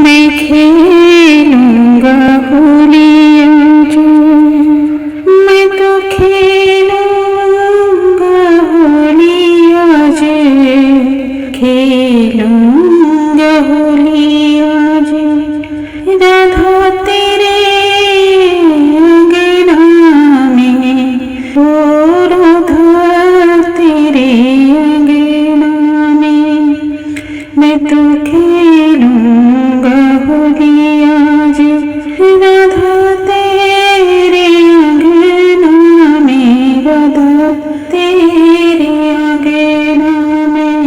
मैं खेलूंगा होली आज, मैं तो खेलूंगा होली आज, खेलूंगा होली आज। राधा तेरे अंगना में, ओ राधा तेरे अंगना में, मैं तो खेलूंगा होली आज। राधा तेरे अंगना में, राधा तेरे अंगना में,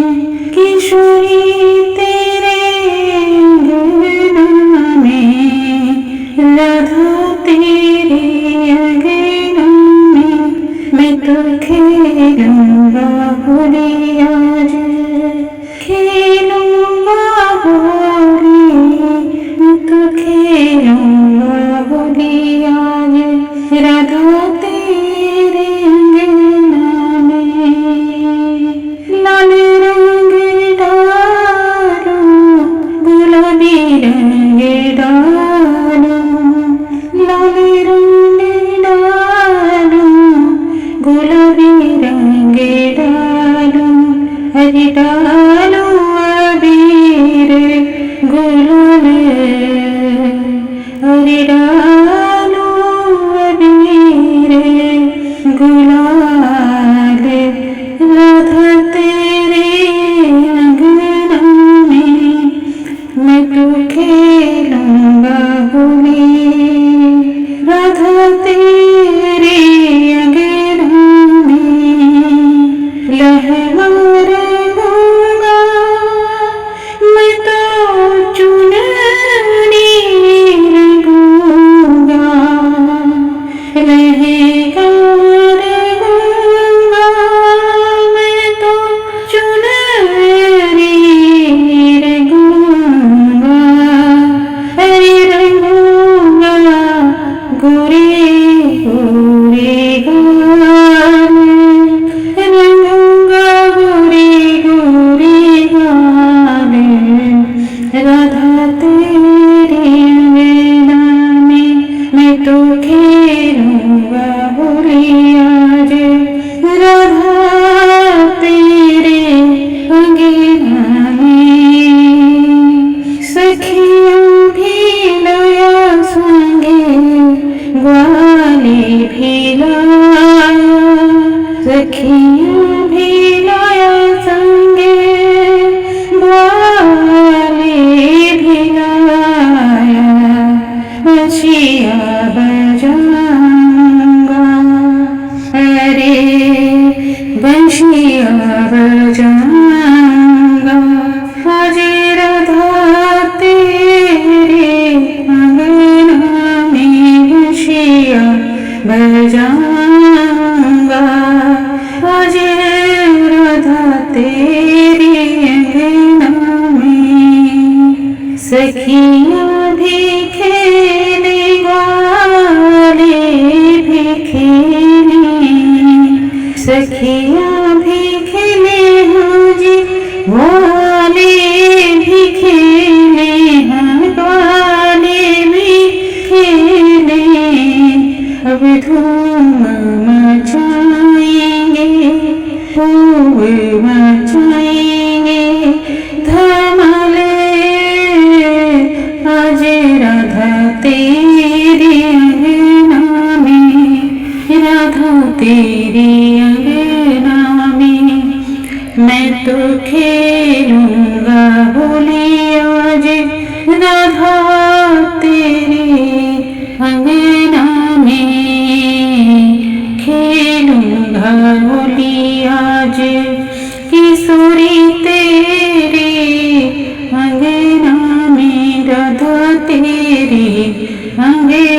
किशोरी तेरे अंगना में, राधा तेरे अंगना में, मैं तो खेलूंगा होली आज, खेलूंगा होली, मैं तो खेलूंगा होली आज। राधा तेरे अंगना में, लाल रंग डालो, गुलाबी रंग डालो, लाल रंग डालो, गुलाबी रंग डालो, हरी डालो अबीर गुलाल, हरी डालो अबीर गुलाल। राधा तेरे अंगना में, मैं तो खेलूंगा होली। राधा तेरे अंगना में, लहर लूंगा मैं तो चुनरी रंगूंगा, लहर लूंगा मैं तो चुनरी रंगूंगा, हरे रंगूंगा गोरे गोरे गाल, रंगूंगा गोरे गोरे गाल। राधा तेरे अंगना में, मैं तो खेलूंगा होली आज। राधा तेरे अंगना में, सखियों भी लाया संगे, ग्वाले भी लाया, सखियों भी लाया संगे, ग्वाले भी लाया, बंशिया बजाऊंगा, अरे बंशिया बजाऊंगा आज। राधा तेरे अंगना में, बंशिया बजाऊंगा आज। राधा तेरे अंगना में, सखियाँ भी खेले, ग्वाले भी खेले, सखियाँ भी खेले हाँ जी, ग्वाले भी खेले हाँ, ग्वाले भी खेले। अब धूम मचाएंगे, खूब मचाएंगे धमाले आज। राधा तेरे अंगना में, राधा तेरे अंगना में, मैं तो खेलूंगा होली आज। राधा तेरे अंगना में, खेलूंगा होली आज। किशोरी तेरे अंगना में, राधा तेरे अंगना